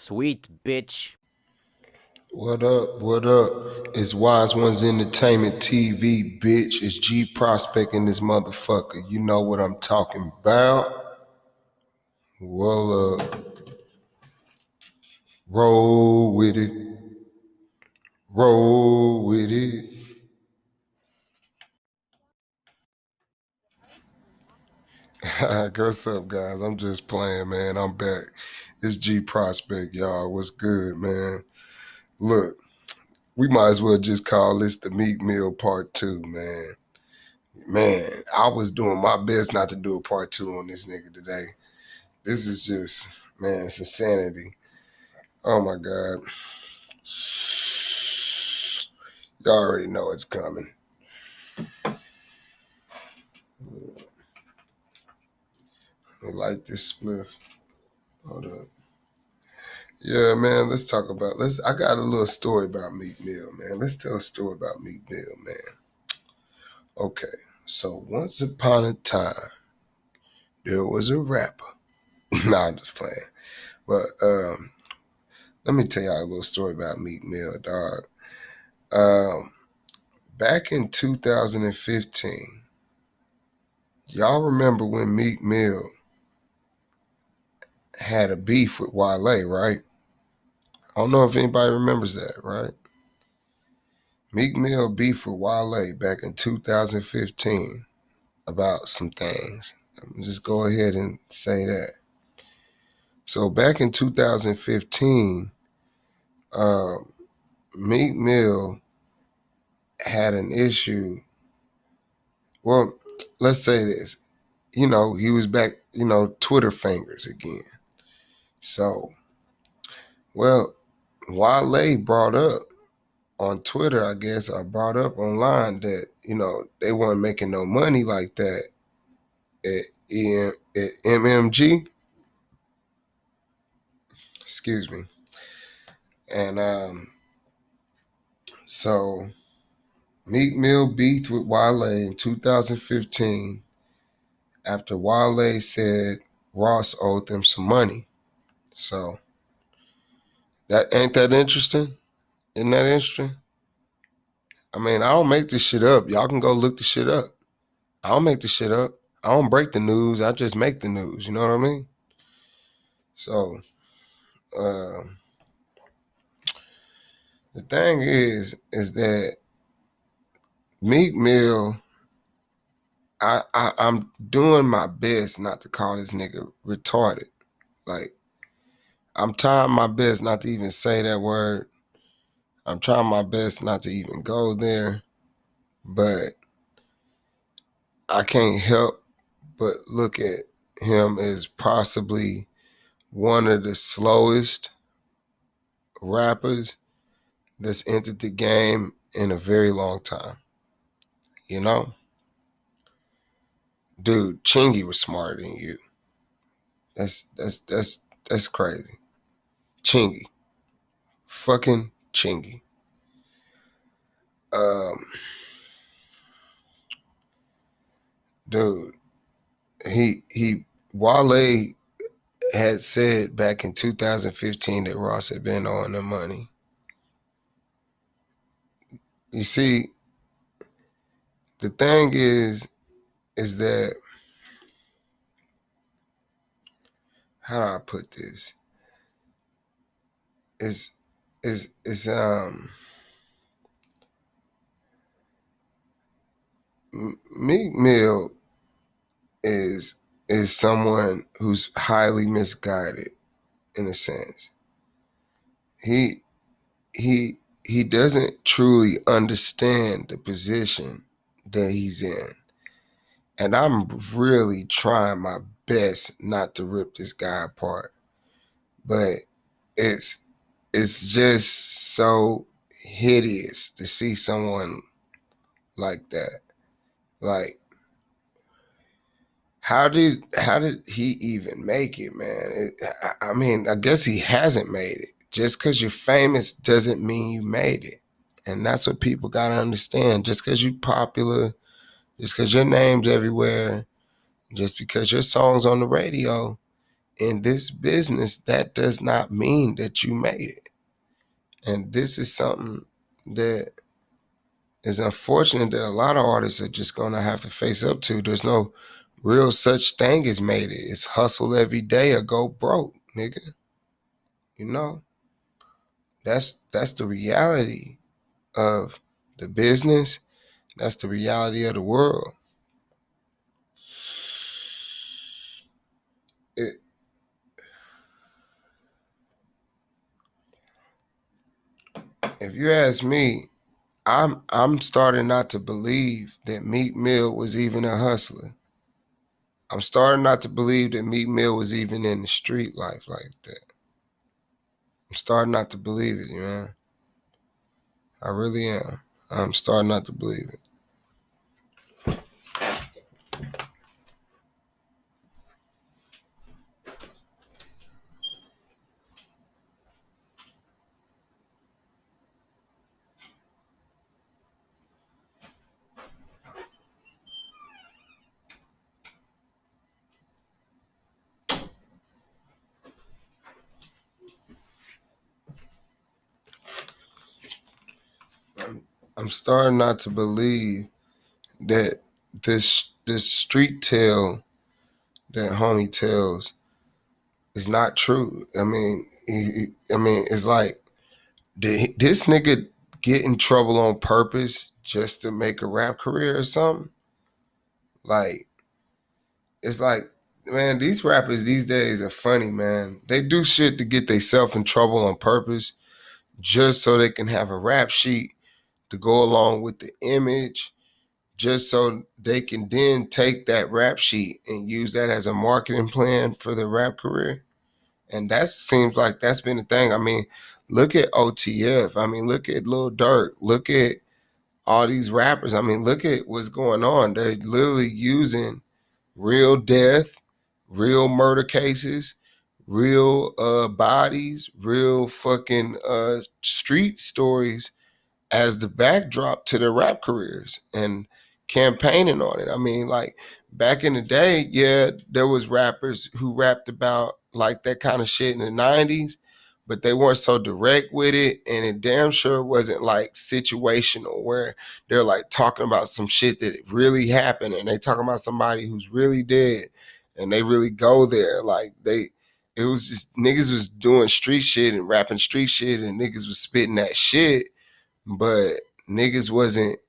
Sweet bitch. What up? What up? It's Wizeonez Entertainment TV, bitch. It's Geeprospect in this motherfucker. You know what I'm talking about? Well, roll with it. Roll with it. What's up, guys? I'm just playing, man. I'm back. It's Geeprospect, y'all. What's good, man? Look, we might as well just call this the Meek Mill Part 2, man. Man, I was doing my best not to do a part 2 on this nigga today. This is just, man, it's insanity. Oh my God. Y'all already know it's coming. Let me light this spliff. Hold up. Yeah, man, let's talk about, I got a little story about Meek Mill, man. Let's tell a story about Meek Mill, man. Okay, so once upon a time, there was a rapper. Nah, I'm just playing. But let me tell y'all a little story about Meek Mill, dog. Back in 2015, y'all remember when Meek Mill had a beef with Wale, right? I don't know if anybody remembers that, right? Meek Mill beef with Wale back in 2015 about some things. I'm just go ahead and say that. So back in 2015, Meek Mill had an issue. Well, let's say this. You know, he was back, Twitter fingers again. So, well, Wale brought up on Twitter, I guess, I brought up online that, they weren't making no money like that at MMG. Excuse me. And so Meek Mill beefed with Wale in 2015 after Wale said Ross owed them some money. So that ain't that interesting? Isn't that interesting? I mean, I don't make this shit up. Y'all can go look the shit up. I don't make the shit up. I don't break the news. I just make the news. You know what I mean? So, uh, the thing is that Meek Mill, I'm doing my best not to call this nigga retarded. Like, I'm trying my best not to even say that word. I'm trying my best not to even go there. But I can't help but look at him as possibly one of the slowest rappers that's entered the game in a very long time. You know? Dude, Chingy was smarter than you. That's crazy. Chingy. Fucking Chingy. Um dude, Wale had said back in 2015 that Ross had been owing him money. You see, the thing is that, how do I put this? Is Meek Mill is someone who's highly misguided in a sense. He he doesn't truly understand the position that he's in. And I'm really trying my best not to rip this guy apart. But it's just so hideous to see someone like that. Like, how did he even make it, man? I mean, I guess he hasn't made it. Just because you're famous doesn't mean you made it. And that's what people got to understand. Just because you're popular, just because your name's everywhere, just because your song's on the radio, in this business, that does not mean that you made it. And this is something that is unfortunate that a lot of artists are just going to have to face up to. There's no real such thing as made it. It's hustle every day or go broke, nigga. You know, that's the reality of the business. That's the reality of the world. It, if you ask me, I'm starting not to believe that Meek Mill was even a hustler. I'm starting not to believe that Meek Mill was even in the street life like that. I'm starting not to believe it, you know. I really am. I'm starting not to believe it. I'm starting not to believe that this street tale that homie tells is not true. I mean, it's like, did this nigga get in trouble on purpose just to make a rap career or something? Like, it's like, man, these rappers these days are funny, man. They do shit to get themselves in trouble on purpose just so they can have a rap sheet to go along with the image, just so they can then take that rap sheet and use that as a marketing plan for their rap career. And that seems like that's been the thing. I mean, look at OTF. I mean, look at Lil Durk. Look at all these rappers. I mean, look at what's going on. They're literally using real death, real murder cases, real bodies, real fucking street stories as the backdrop to their rap careers and campaigning on it. I mean, like back in the day, yeah, there was rappers who rapped about like that kind of shit in the 90s, but they weren't so direct with it. And it damn sure wasn't like situational where they're like talking about some shit that really happened and they talking about somebody who's really dead and they really go there. Like it was just niggas was doing street shit and rapping street shit and niggas was spitting that shit, but niggas wasn't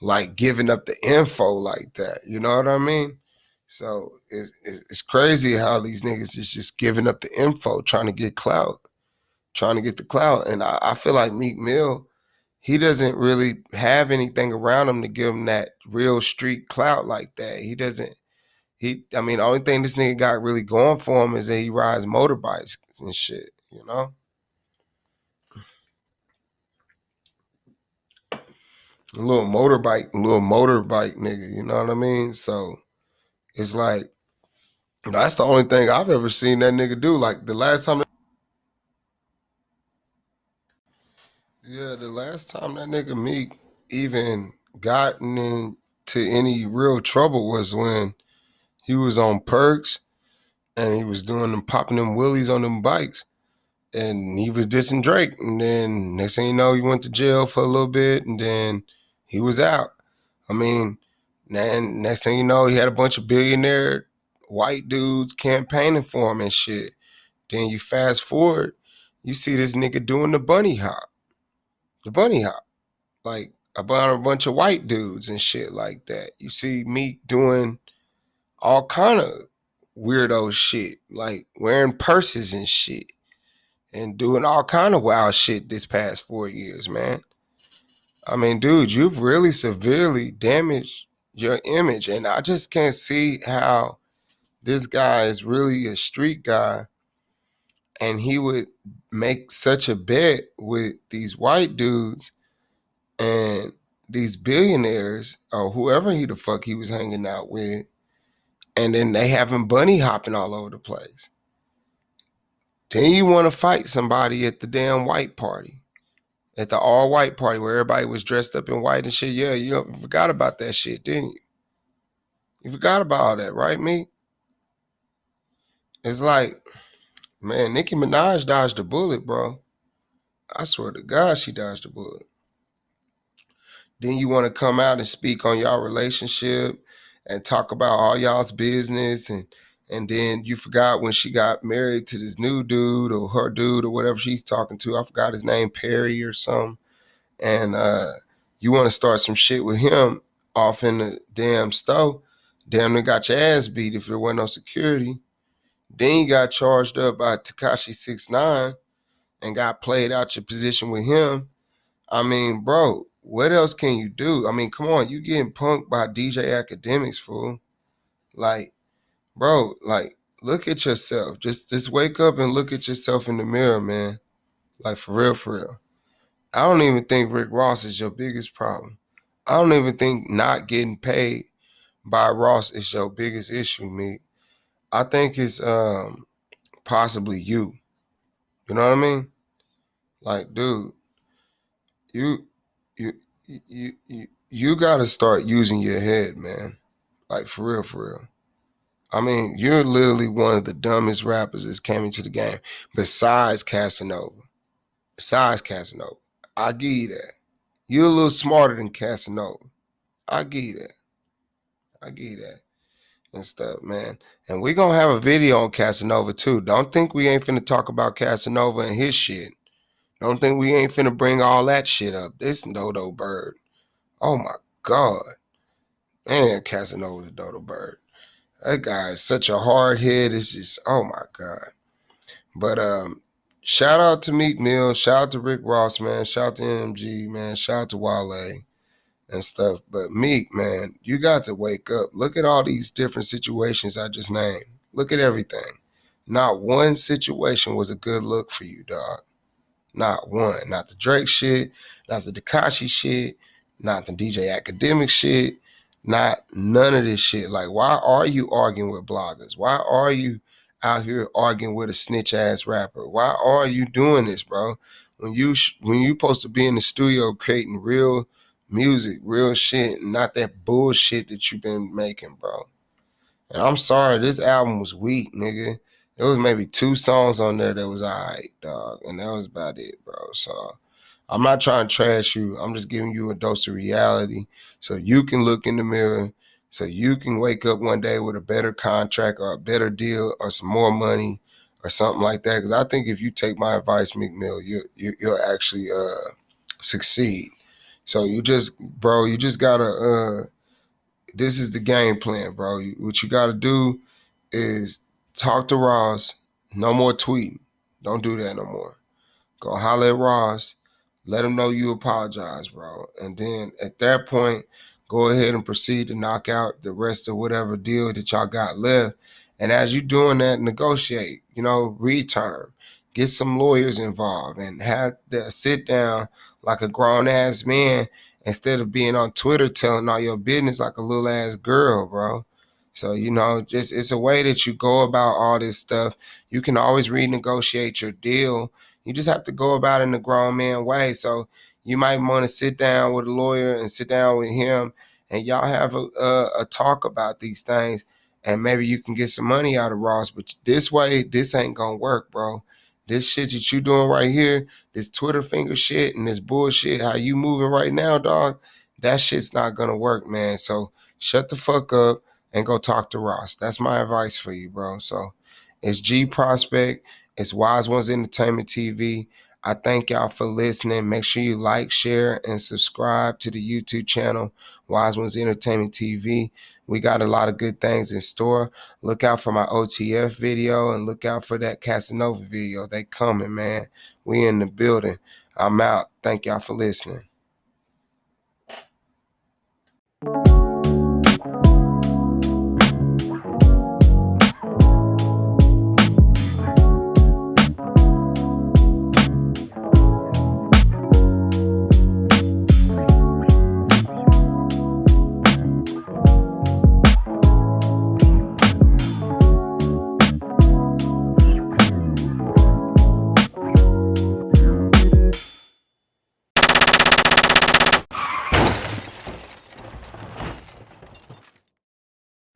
like giving up the info like that. You know what I mean? So it's crazy how these niggas is just giving up the info, trying to get clout, trying to get the clout. And I feel like Meek Mill, he doesn't really have anything around him to give him that real street clout like that. He doesn't. I mean, the only thing this nigga got really going for him is that he rides motorbikes and shit. You know. A little motorbike nigga, you know what I mean? So it's like that's the only thing I've ever seen that nigga do. Like the last time that nigga Meek even gotten into any real trouble was when he was on perks and he was doing them popping them wheelies on them bikes and he was dissing Drake. And then next thing you know, he went to jail for a little bit and then he was out. I mean, then next thing you know, he had a bunch of billionaire white dudes campaigning for him and shit. Then you fast forward, you see this nigga doing the bunny hop, like about a bunch of white dudes and shit like that. You see Meek doing all kind of weirdo shit, like wearing purses and shit, and doing all kind of wild shit this past 4 years, man. I mean, dude, you've really severely damaged your image, and I just can't see how this guy is really a street guy and he would make such a bet with these white dudes and these billionaires or whoever he the fuck he was hanging out with, and then they have him bunny hopping all over the place. Then you want to fight somebody at the damn white party, at the all white party where everybody was dressed up in white and shit. Yeah, you forgot about that shit, didn't you? You forgot about all that, right, me? It's like, man, Nicki Minaj dodged a bullet, bro. I swear to God, she dodged a bullet. Then you want to come out and speak on y'all relationship and talk about all y'all's business, and then you forgot when she got married to this new dude or her dude or whatever she's talking to. I forgot his name, Perry or something. And you want to start some shit with him off in the damn stove. Damn, they got your ass beat if there wasn't no security. Then you got charged up by Tekashi 6ix9ine and got played out your position with him. I mean, bro, what else can you do? I mean, come on, you getting punked by DJ Academics, fool. Like, bro, like, look at yourself. Just wake up and look at yourself in the mirror, man. Like, for real, for real. I don't even think Rick Ross is your biggest problem. I don't even think not getting paid by Ross is your biggest issue, Meek. I think it's possibly you. You know what I mean? Like, dude, you you you gotta start using your head, man. Like, for real, for real. I mean, you're literally one of the dumbest rappers that's came into the game, besides Casanova. Besides Casanova. I give you that. You're a little smarter than Casanova. I give you that. I give you that. And stuff, man. And we're gonna have a video on Casanova too. Don't think we ain't finna talk about Casanova and his shit. Don't think we ain't finna bring all that shit up. This dodo bird. Oh my God. Man, Casanova's a dodo bird. That guy is such a hard head. It's just, oh my God. But shout out to Meek Mill. Shout out to Rick Ross, man. Shout out to MG, man. Shout out to Wale and stuff. But Meek, man, you got to wake up. Look at all these different situations I just named. Look at everything. Not one situation was a good look for you, dog. Not one. Not the Drake shit, not the Tekashi shit, not the DJ Academic shit, not none of this shit. Like, why are you arguing with bloggers? Why are you out here arguing with a snitch ass rapper? Why are you doing this, bro? When you supposed to be in the studio creating real music, real shit, and not that bullshit that you've been making, bro. And I'm sorry, this album was weak, nigga. There was maybe 2 songs on there that was alright, dog, and that was about it, bro. So I'm not trying to trash you. I'm just giving you a dose of reality so you can look in the mirror, so you can wake up one day with a better contract or a better deal or some more money or something like that. Because I think if you take my advice, Meek Mill, you'll actually succeed. So you just gotta this is the game plan, bro. What you gotta do is talk to Ross. No more tweeting. Don't do that no more. Go holler at Ross. Let him know you apologize, bro. And then at that point, go ahead and proceed to knock out the rest of whatever deal that y'all got left. And as you doing that, negotiate, read term. Get some lawyers involved and have the sit down like a grown ass man instead of being on Twitter telling all your business like a little ass girl, bro. So, just it's a way that you go about all this stuff. You can always renegotiate your deal. You just have to go about it in a grown man way. So you might want to sit down with a lawyer and sit down with him and y'all have a talk about these things. And maybe you can get some money out of Ross. But this way, this ain't going to work, bro. This shit that you doing right here, this Twitter finger shit and this bullshit, how you moving right now, dog, that shit's not going to work, man. So shut the fuck up and go talk to Ross. That's my advice for you, bro. So it's Geeprospect. It's Wizeonez Entertainment TV. I thank y'all for listening. Make sure you like, share, and subscribe to the YouTube channel, Wizeonez Entertainment TV. We got a lot of good things in store. Look out for my OTF video and look out for that Casanova video. They coming, man. We in the building. I'm out. Thank y'all for listening.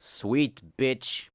Sweet bitch.